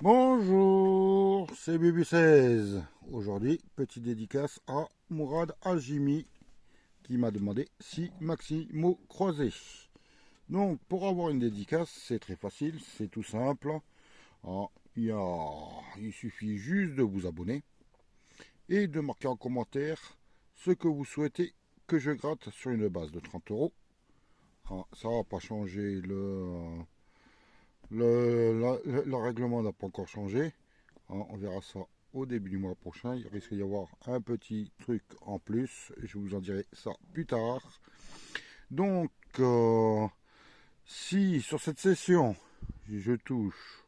Bonjour, c'est BB16. Aujourd'hui, petite dédicace à Mourad Hajimi qui m'a demandé si Maximo croisé. Donc, pour avoir une dédicace, c'est très facile, c'est tout simple. Ah, il suffit juste de vous abonner et de marquer en commentaire ce que vous souhaitez que je gratte sur une base de 30 euros. Ah, ça va pas changer le règlement n'a pas encore changé. On verra ça au début du mois prochain. Il risque d'y avoir un petit truc en plus. Je vous en dirai ça plus tard. Donc, si sur cette session, je touche,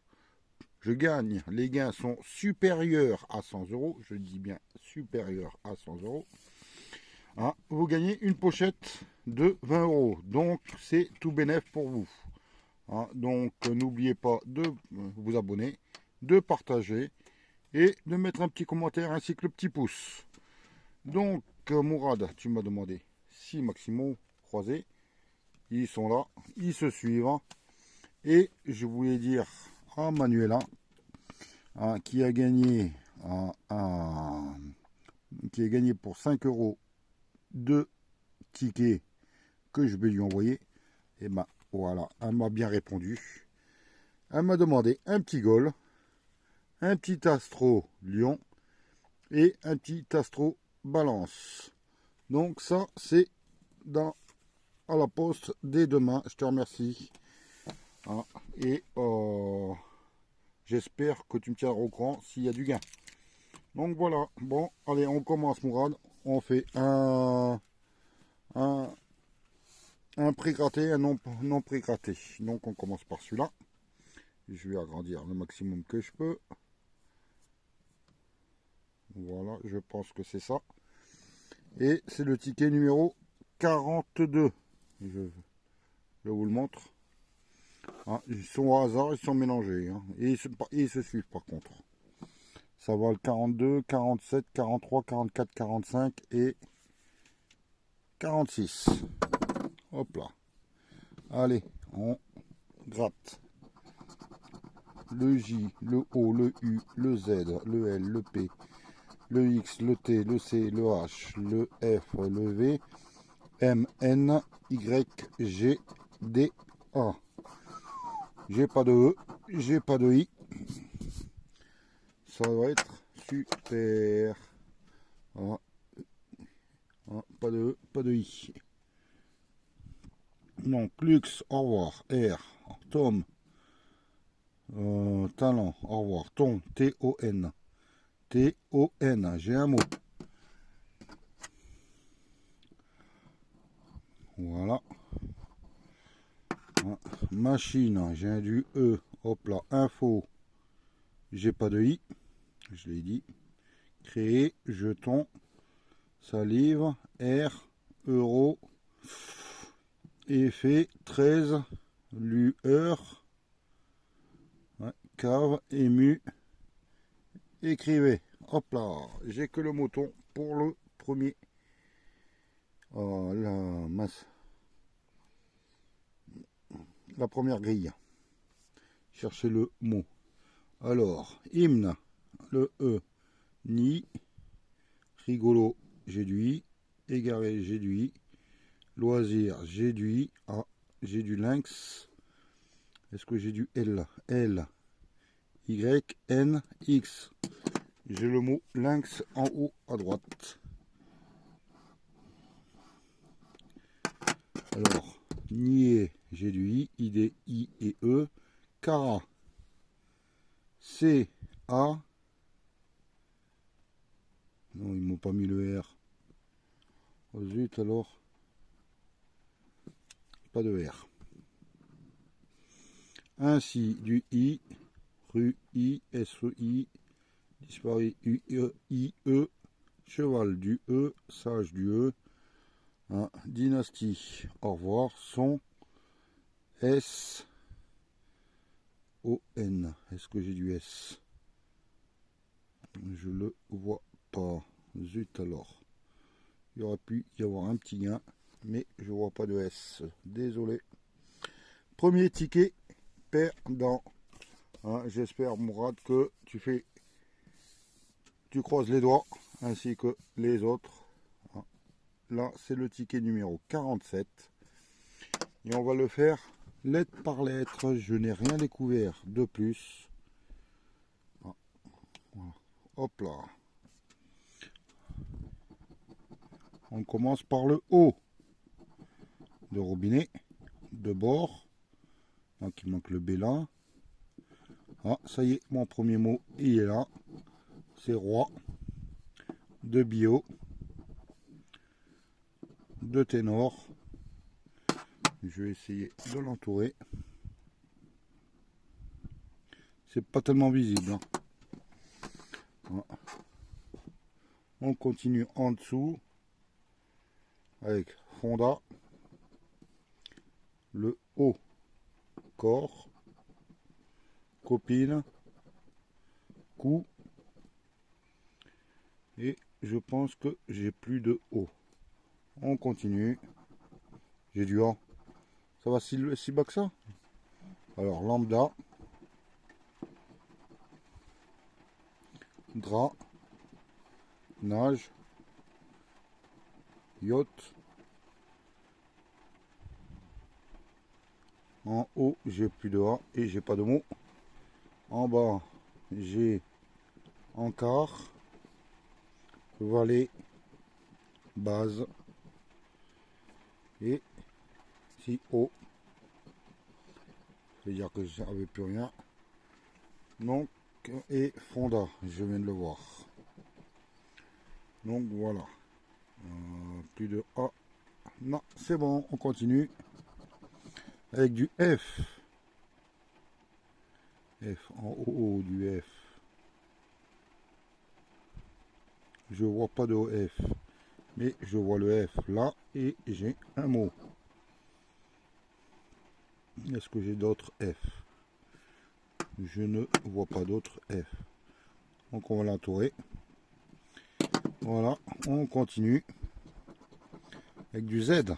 je gagne, les gains sont supérieurs à 100 euros, je dis bien supérieurs à 100 euros, hein, vous gagnez une pochette de 20 euros. Donc, c'est tout bénéf pour vous. Hein. Donc, n'oubliez pas de vous abonner, de partager et de mettre un petit commentaire ainsi que le petit pouce. Donc, Mourad, tu m'as demandé si Maximo croisé, ils sont là, ils se suivent. Et je voulais dire à Manuela, hein, qui a gagné pour 5 euros deux tickets que je vais lui envoyer. Et ben voilà, elle m'a bien répondu. Elle m'a demandé un petit goal, un petit astro Lyon et un petit astro Balance. Donc ça, c'est à la poste dès demain. Je te remercie. Hein, et j'espère que tu me tiendras au courant s'il y a du gain. Donc voilà. Bon, allez, on commence, Mourad. On fait un, un pré-gratté, un non pré-gratté. Donc on commence par celui-là. Je vais agrandir le maximum que je peux. Voilà, je pense que c'est ça. Et c'est le ticket numéro 42. Je vous le montre. Hein, ils sont au hasard, ils sont mélangés. Hein, et ils se suivent par contre. Ça va le 42, 47, 43, 44, 45 et 46. Hop là. Allez, on gratte. Le J, le O, le U, le Z, le L, le P, le X, le T, le C, le H, le F, le V, M, N, Y, G, D, A. J'ai pas de E, j'ai pas de I. Ça va être super. Ah, pas de E, pas de I. Donc, Lux, au revoir. R, Tom, talent, au revoir. Ton, T-O-N. T-O-N, j'ai un mot. Voilà. Machine, j'ai un du E. Hop là, info. J'ai pas de I. Je l'ai dit. Créer, jeton, salive, R, euro, effet, 13, lueur, ouais, cave, ému, écrivez. Hop là, j'ai que le mouton pour le premier. Oh, la première grille. Cherchez le mot. Alors, hymne, le E, ni, rigolo, j'ai du I, égaré, j'ai du I, loisir, j'ai du I, ah, j'ai du lynx, est-ce que j'ai du L, L, Y, N, X, j'ai le mot lynx en haut à droite. Alors, nier, j'ai du I, ID, I et E, cara, C, A, non, ils m'ont pas mis le R. Oh zut alors, pas de R. Ainsi, du I, rue I, S-E-I, disparu U, E, I, E, cheval du E, sage du E, hein, dynastie, au revoir, son, S, O, N. Est-ce que j'ai du S? Je le vois pas. Zut alors. Il aurait pu y avoir un petit gain, mais je vois pas de S. Désolé. Premier ticket perdant. Hein, j'espère, Mourad, que tu croises les doigts, ainsi que les autres. Hein, là, c'est le ticket numéro 47. Et on va le faire lettre par lettre. Je n'ai rien découvert de plus. Ah, voilà. Hop là. On commence par le haut de robinet, de bord. Donc il manque le B là. Ah, ça y est, mon premier mot, il est là. C'est roi, de bio, de ténor. Je vais essayer de l'entourer. C'est pas tellement visible. Hein. Voilà. On continue en dessous avec Fonda, le haut corps, copine, cou, et je pense que j'ai plus de haut. On continue. J'ai du A. Ça va si bas que ça? Alors lambda, drap, nage, yacht. En haut, j'ai plus de A et j'ai pas de mots. En bas, j'ai encart, valet, base et si haut. C'est-à-dire que j'avais plus rien. Donc, et Fonda, je viens de le voir. Donc voilà. Plus de A. Non, c'est bon, on continue. Avec du F. F en haut du F. Je vois pas de F. Mais je vois le F là et j'ai un mot. Est-ce que j'ai d'autres F? Je ne vois pas d'autres F. Donc on va l'entourer. Voilà, on continue. Avec du Z.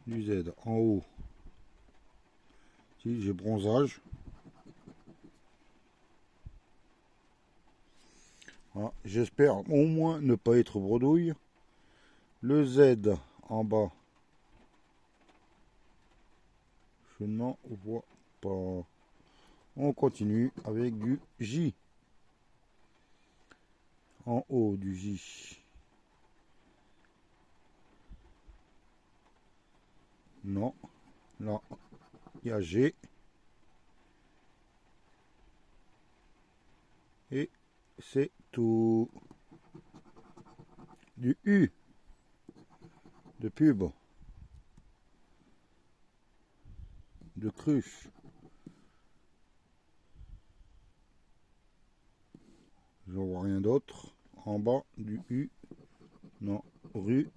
Du Z en haut. Si j'ai bronzage. Voilà, j'espère au moins ne pas être bredouille. Le Z en bas. Je n'en vois pas. On continue avec du J. En haut du J. Non. Là, il y a G. Et c'est tout. Du U. De pub. De cruche. Je vois rien d'autre. En bas du U. Non. Rue.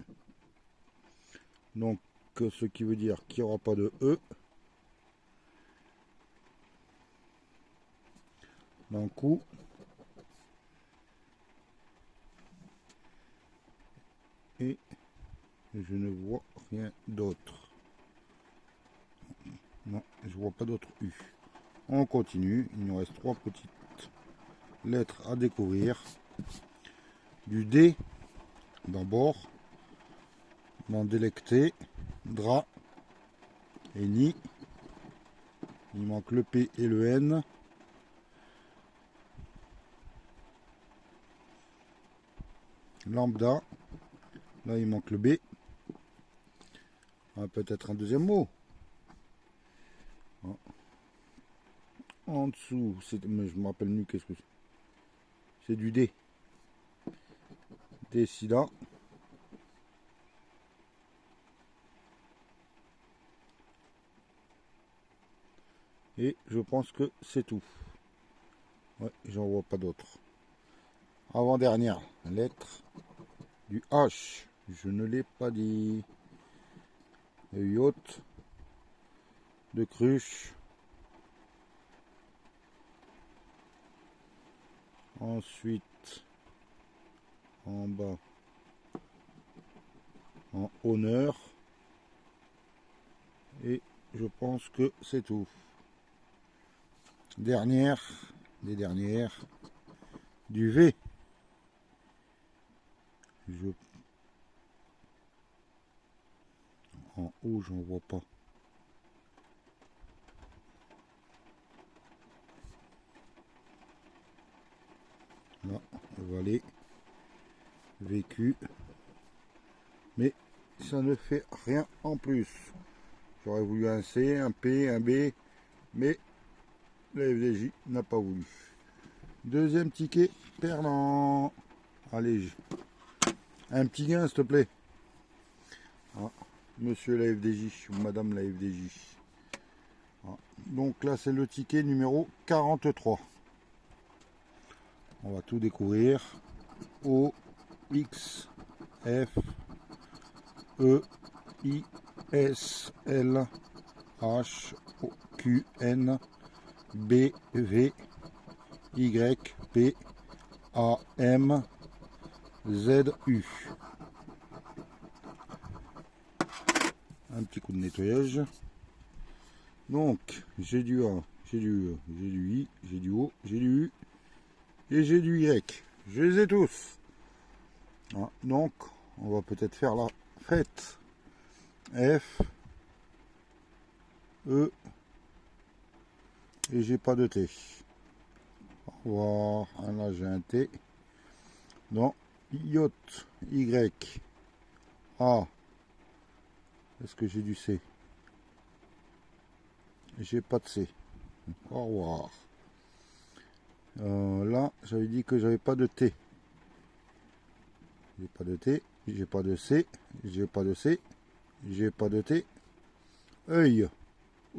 Donc, ce qui veut dire qu'il n'y aura pas de E. D'un coup. Et je ne vois rien d'autre. Non, je vois pas d'autre U. On continue. Il nous reste 3 petites lettres à découvrir. Du D. D'abord. Dans délecté. Drap. Et ni. Il manque le P et le N. Lambda. Là, il manque le B. Ah, peut-être un deuxième mot. Ah. En dessous, mais je me rappelle mieux qu'est-ce que c'est. C'est du D. Décida. Et je pense que c'est tout. Ouais, j'en vois pas d'autres. Avant-dernière lettre du H. Je ne l'ai pas dit. De yacht. De cruche. Ensuite, en bas, en honneur. Et je pense que c'est tout. Dernière, des dernières, du V. En haut, j'en vois pas. Là, on va aller vécu. Mais ça ne fait rien en plus. J'aurais voulu un C, un P, un B, mais la FDJ n'a pas voulu. Deuxième ticket perdant. Allez, un petit gain, s'il te plaît. Ah, monsieur la FDJ ou madame la FDJ. Ah, donc là, c'est le ticket numéro 43. On va tout découvrir. O, X, F, E, I, S, L, H, O, Q, N, B, V, Y, P, A, M, Z, U. Un petit coup de nettoyage. Donc, j'ai du A, j'ai du E, j'ai du I, j'ai du O, j'ai du U et j'ai du Y. Je les ai tous. Ah, donc, on va peut-être faire la fête. F, E, et j'ai pas de T. Au revoir. Ah, là, j'ai un T. Donc, J, Y, A. Est-ce que j'ai du C? J'ai pas de C. Au revoir. Là, j'avais dit que j'avais pas de T. J'ai pas de T. J'ai pas de C. J'ai pas de C. J'ai pas de T. Œil.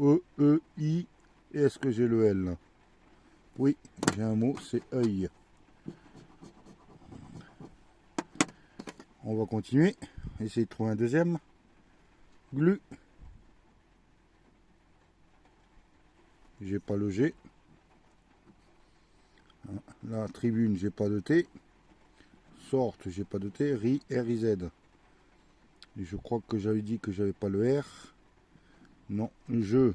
E, E, I. Est-ce que j'ai le L? Oui, j'ai un mot, c'est œil. On va continuer. Essayer de trouver un deuxième. Glu. J'ai pas le G. La tribune, j'ai pas de T. Sorte, j'ai pas de T. Ri, R, I, Z. Et je crois que j'avais dit que j'avais pas le R. Non. Je.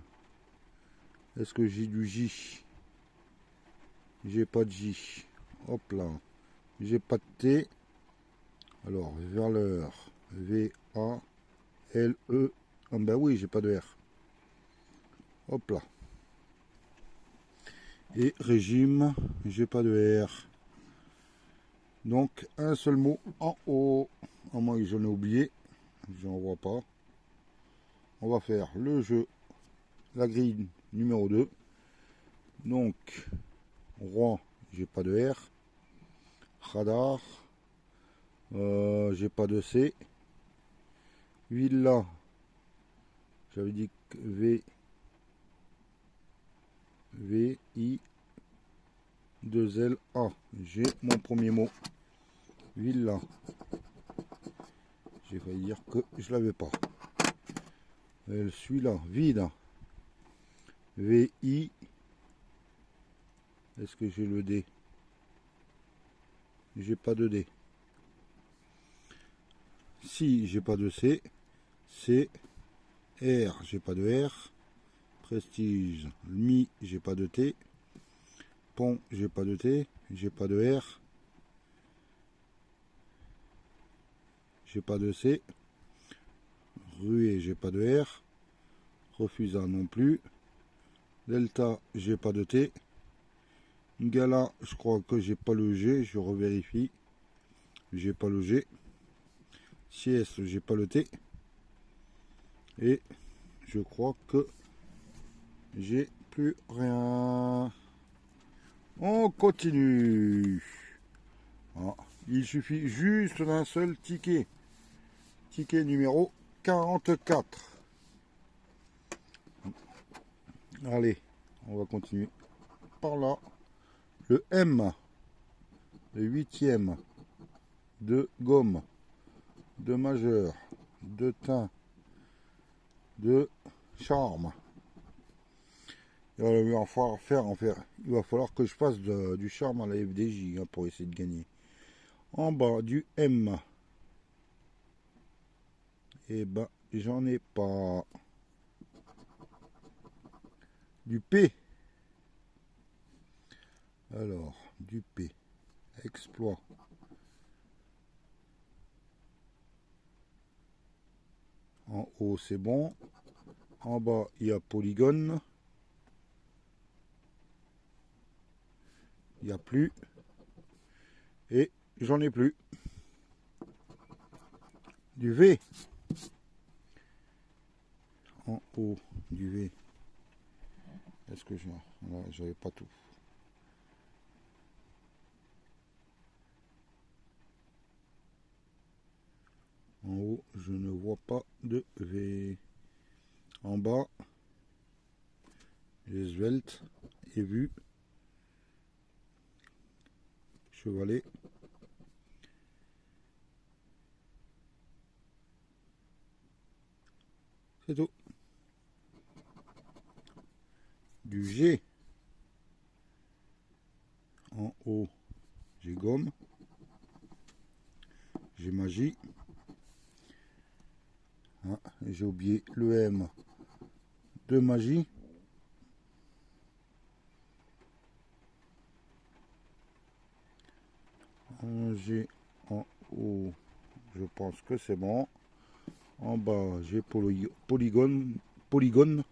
Est-ce que j'ai du J? J'ai pas de J. Hop là. J'ai pas de T. Alors, vers l'heure. V, A, L, E. Ah ben oui, j'ai pas de R. Hop là. Et régime, j'ai pas de R. Donc, un seul mot en haut. À moins que j'en ai oublié. J'en vois pas. On va faire le jeu, la grille numéro 2. Donc, roi, j'ai pas de R. Radar, j'ai pas de C. Villa, j'avais dit que V, I, 2 L, A. J'ai mon premier mot. Villa. J'ai failli dire que je l'avais pas. Celui-là, vide. VI. Est-ce que j'ai le D? J'ai pas de D. Si, j'ai pas de C. C. R, j'ai pas de R. Prestige. Mi, j'ai pas de T. Pont, j'ai pas de T. J'ai pas de R. J'ai pas de C. Ruée, j'ai pas de R. Refusa non plus. Delta, j'ai pas de T. Gala, je crois que j'ai pas le G. Je revérifie. J'ai pas le G. Sieste, j'ai pas le T. Et je crois que j'ai plus rien. On continue. Ah, il suffit juste d'un seul ticket. Ticket numéro 44. Allez, on va continuer par là. Le M, le 8e, de gomme, de majeur, de teint, de charme. Il va falloir que je fasse du charme à la FDJ hein, pour essayer de gagner. En bas du M. Et ben, j'en ai pas. Du P. Alors, du P. Exploit. En haut, c'est bon. En bas, il y a polygone. Il n'y a plus. Et j'en ai plus. Du V. En haut, du V. Est-ce que j'ai... Là, j'avais pas tout. En haut, je ne vois pas de V. En bas, j'ai svelte et vu. Chevalet. C'est tout. Du G. En haut, j'ai gomme. J'ai magie. Ah, j'ai oublié le M de magie. En G, en haut, je pense que c'est bon. En bas, j'ai polygone. Polygone.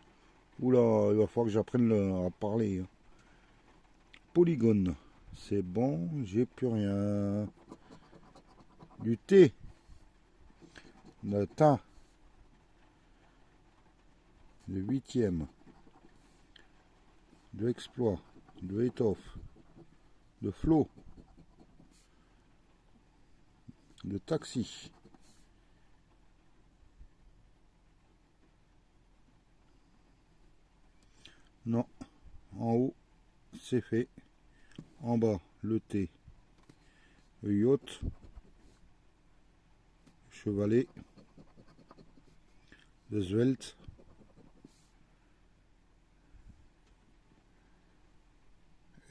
Oula, il va falloir que j'apprenne à parler. Polygone. C'est bon, j'ai plus rien. Du T. Le teint. De huitième. De exploit. De étoffe. De flot. De taxi. Non. En haut, c'est fait. En bas, le T. Le yacht. Chevalet. Le svelte.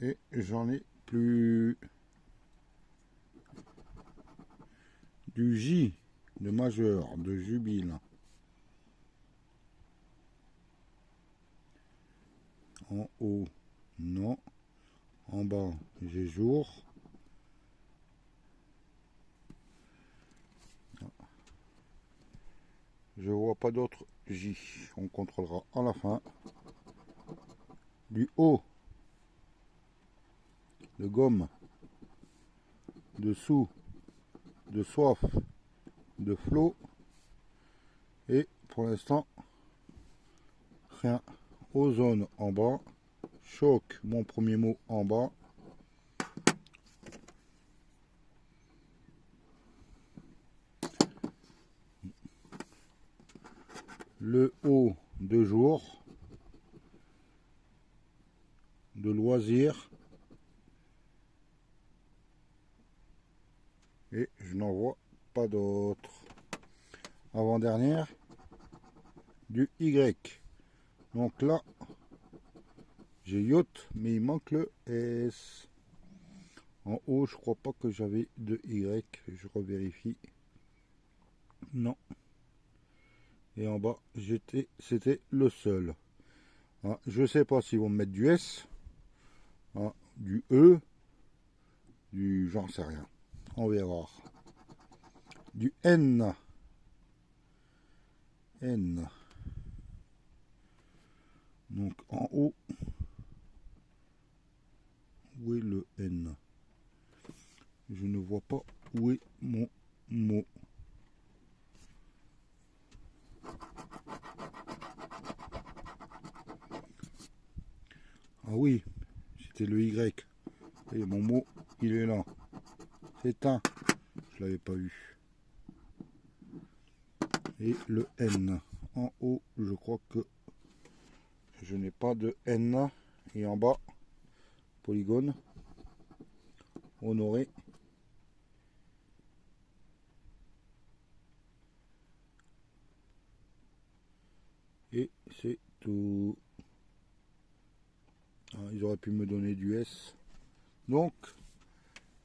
Et j'en ai plus. Du J. De majeur. De jubile. En haut, non. En bas, j'ai jour. Je vois pas d'autre J. On contrôlera à la fin. Du haut. De gomme. Dessous. De soif. De flot. Et pour l'instant, rien. Ozone en bas. Choc, mon premier mot en bas. Le haut de jour. De loisirs. Et je n'en vois pas d'autres. Avant-dernière. Du Y. Donc là, j'ai yacht, mais il manque le S. En haut, je crois pas que j'avais de Y. Je revérifie. Non. Et en bas, c'était le seul. Ah, je sais pas s'ils vont me mettre du S, ah, du E, du j'en sais rien. On verra. Du N. N. Donc en haut, où est le N? Je ne vois pas où est mon mot. Ah oui, c'était le Y. Et mon mot, il est là. C'est un. Je l'avais pas eu. Et le N. En haut, je crois que je n'ai pas de N. Et en bas, polygone. Honoré. Et c'est tout. Ah, ils auraient pu me donner du S. Donc,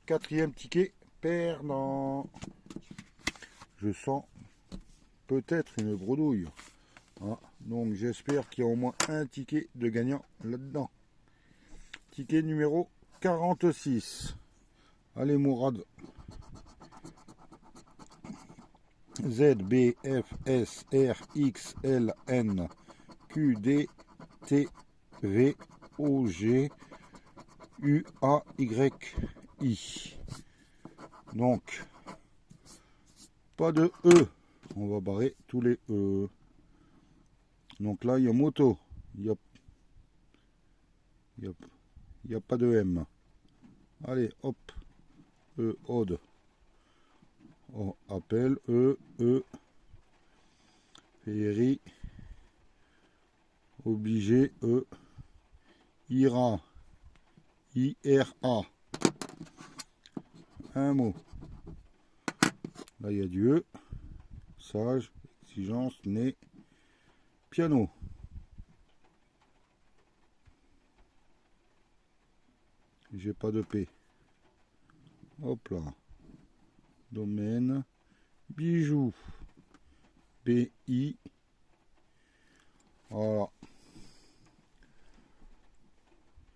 quatrième ticket perdant. Je sens peut-être une bredouille. Ah, donc j'espère qu'il y a au moins un ticket de gagnant là-dedans. Ticket numéro 46. Allez Mourad. Z, B, F, S, R, X, L, N, Q, D, T, V, O, G, U, A, Y, I. Donc, pas de E. On va barrer tous les E. Donc là, il y a moto. Il y a pas de M. Allez, hop. E, ode. O, appel. E, E. Féerie. Obligé. E. Ira. I-R-A. Un mot. Là, il y a du E. Sage. Exigence. Né. Piano. J'ai pas de P. Hop là. Domaine. Bijoux. B-I. Voilà.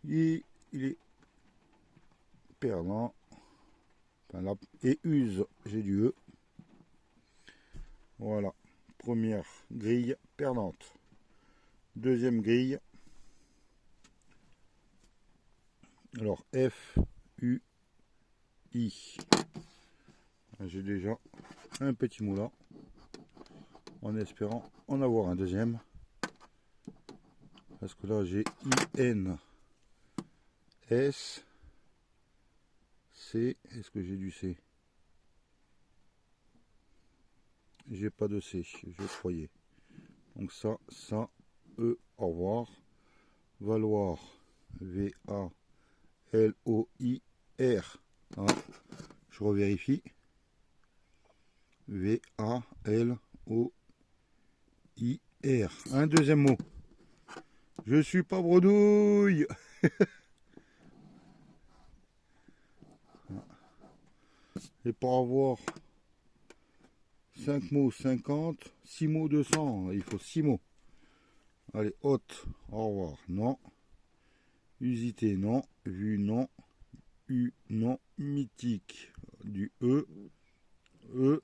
Il est perdant. Enfin, là, et use. J'ai du E. Voilà. Première grille perdante. Deuxième grille. Alors F, U, I. J'ai déjà un petit mot là. En espérant en avoir un deuxième. Parce que là j'ai I, N, S, C. Est-ce que j'ai du C? J'ai pas de C, je croyais. Donc ça, E, au revoir. Valoir, V, A, L, O, I, R. Ah, je revérifie. V, A, L, O, I, R. Un deuxième mot. Je suis pas bredouille. Et pour avoir 5 mots 50, 6 mots 200, il faut 6 mots. Allez, hôte, au revoir, non. Usité, non. Vue, non. U, non. Mythique, du E. E,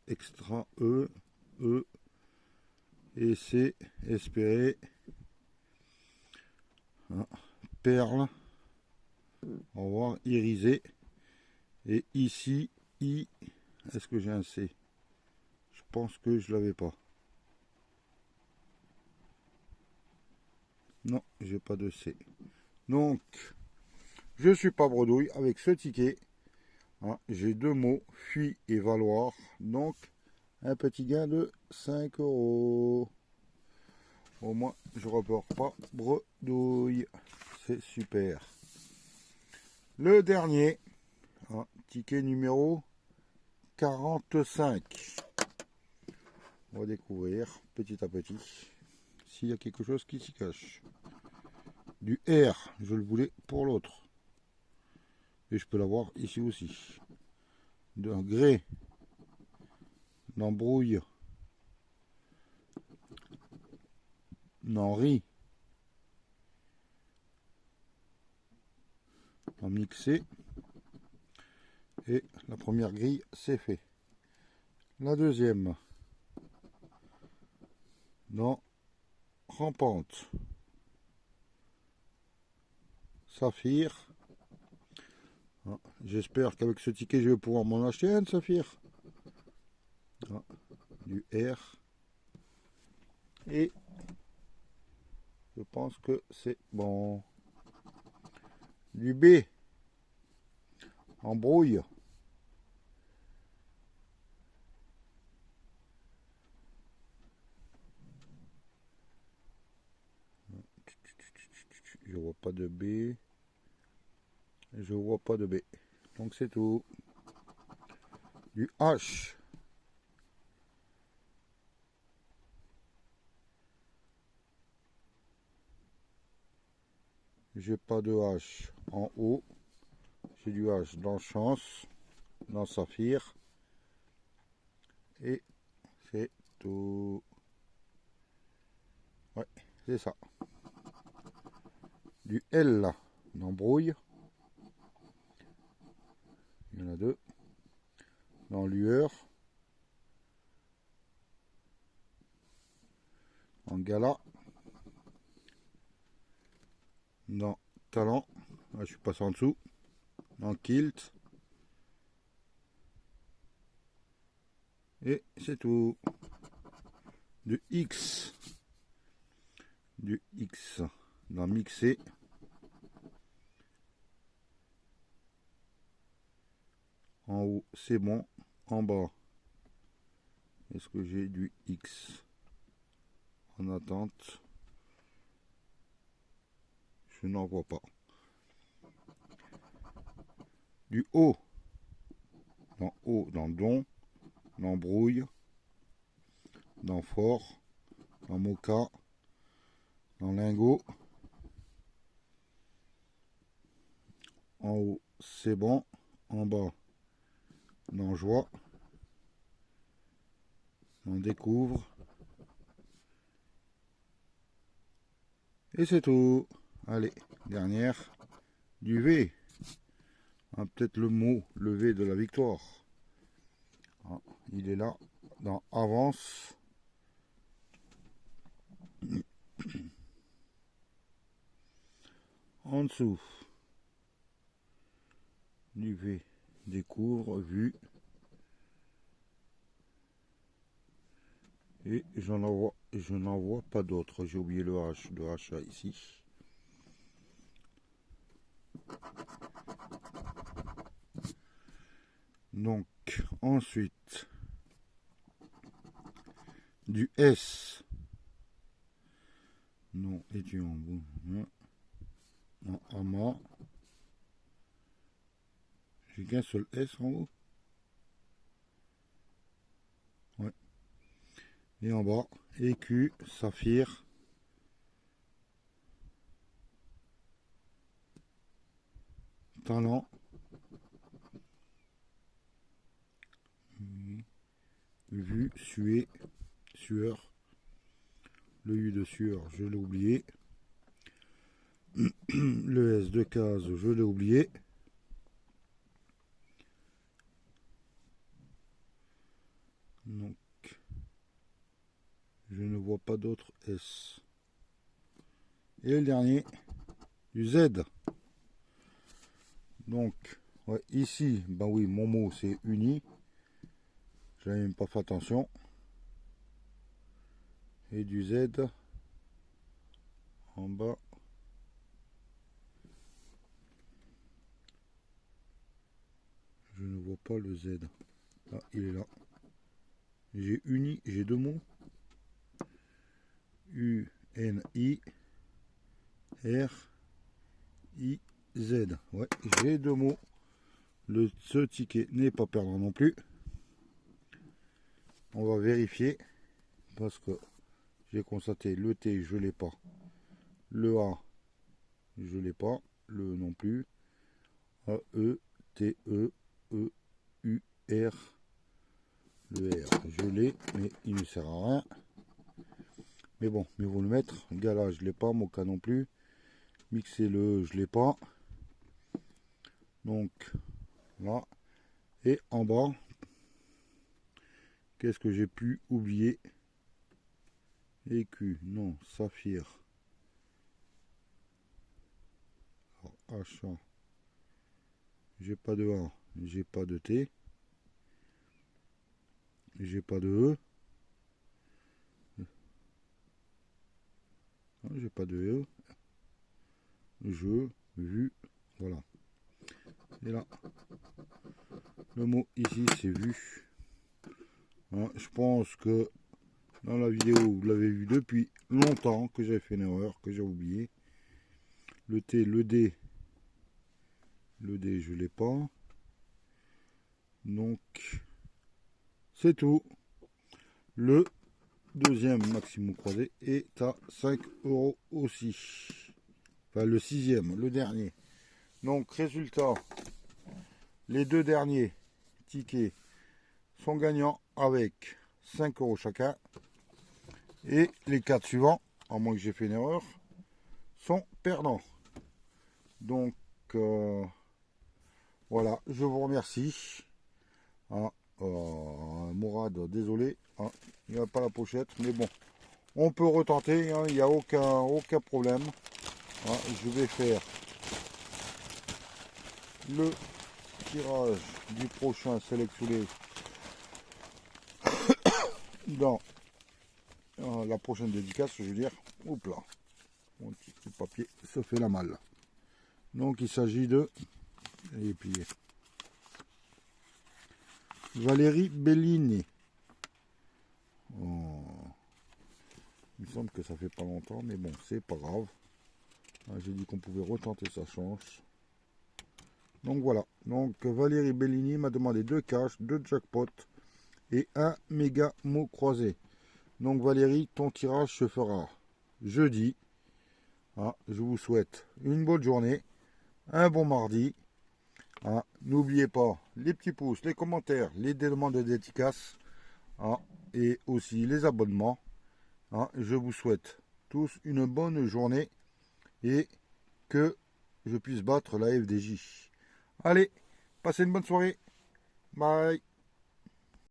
extra E, E. Et c'est espérer. Ah, perle, au revoir, irisé. Et ici, I, est-ce que j'ai un C? Je pense que je l'avais pas. Non, j'ai pas de C. Donc, je suis pas bredouille avec ce ticket. Hein, j'ai deux mots, fuit et valoir. Donc, un petit gain de 5 €. Au moins, je ne repars pas bredouille. C'est super. Le dernier, hein, ticket numéro 45. On va découvrir petit à petit s'il y a quelque chose qui s'y cache. Du R, je le voulais pour l'autre. Et je peux l'avoir ici aussi. D'un grès, d'embrouille, d'enri, d'en mixer. Et la première grille, c'est fait. La deuxième, dans rampante, saphir. Ah, j'espère qu'avec ce ticket, je vais pouvoir m'en acheter un de saphir. Ah, du R. Et je pense que c'est bon. Du B. En brouille. Je vois pas de B. Je vois pas de B. Donc c'est tout. Du H. J'ai pas de H en haut. J'ai du H dans chance, dans saphir. Et c'est tout. Ouais, c'est ça. Du L dans brouille. Il y en a deux. Dans lueur. En gala. Dans talent. Là, je suis passé en dessous. Dans kilt. Et c'est tout. Du X. Du X. Dans mixé. En haut, c'est bon. En bas, est-ce que j'ai du X? En attente. Je n'en vois pas. Du haut. Dans don. Dans brouille. Dans fort. Dans mocha. Dans lingot. En haut, c'est bon. En bas, dans joie. On découvre. Et c'est tout. Allez, dernière. Du V. Ah, peut-être le mot, le V de la victoire. Ah, il est là, dans avance. En dessous. Du V. Découvre, vu. Et je n'en vois pas d'autres. J'ai oublié le H de achat ici. Donc, ensuite, du S. Non, es-tu en bout? Non, Ama. J'ai qu'un seul S en haut. Ouais. Et en bas, écu, saphir. Talent. Vue, suer, sueur. Le U de sueur, je l'ai oublié. Le S de case, je l'ai oublié. Donc, je ne vois pas d'autres S. Et le dernier, du Z. Donc, ouais, ici, ben oui, mon mot c'est uni. J'avais même pas fait attention. Et du Z en bas. Je ne vois pas le Z. Ah, il est là. J'ai uni, j'ai deux mots. U-N-I R-I-Z. Ouais, j'ai deux mots. Ce ticket n'est pas perdant non plus. On va vérifier. Parce que j'ai constaté le T, je l'ai pas. Le A, je l'ai pas. Le non plus. A, E, T, E, E, U, R. Le R, je l'ai, mais il ne sert à rien. Mais bon, mais vous le mettre. Gala, je l'ai pas. Mocha non plus. Mixer le, je l'ai pas. Donc, là. Et en bas, qu'est-ce que j'ai pu oublier? Écu, non. Saphir. Alors, achat. J'ai pas de A. J'ai pas de T. J'ai pas de E. J'ai pas de E. Je, vu, voilà. Et là, le mot ici, c'est vu. Hein, je pense que dans la vidéo, vous l'avez vu depuis longtemps que j'avais fait une erreur, que j'ai oublié. Le T, le D, je l'ai pas. Donc, c'est tout. Le deuxième maximum croisé est à 5 € aussi. Enfin, le sixième, le dernier. Donc, résultat, les deux derniers tickets sont gagnants avec 5 € chacun. Et les 4 suivants, à moins que j'ai fait une erreur, sont perdants. Donc, Voilà, je vous remercie. Ah, Mourad, désolé, hein, il n'y a pas la pochette, mais bon, on peut retenter, hein, il n'y a aucun problème. Ah, je vais faire le tirage du prochain sélectionné dans la prochaine dédicace, je veux dire. Oups là, mon petit papier se fait la malle. Donc il s'agit de, et puis Valérie Bellini. Oh, il me semble que ça fait pas longtemps, mais bon, c'est pas grave. Ah, j'ai dit qu'on pouvait retenter sa chance. Donc voilà. Donc Valérie Bellini m'a demandé 2 caches, 2 jackpots et un méga mot croisé. Donc Valérie, ton tirage se fera jeudi. Ah, je vous souhaite une bonne journée, un bon mardi. Ah, n'oubliez pas les petits pouces, les commentaires, les demandes de dédicaces, ah, et aussi les abonnements. Ah, je vous souhaite tous une bonne journée et que je puisse battre la FDJ. Allez, passez une bonne soirée. Bye.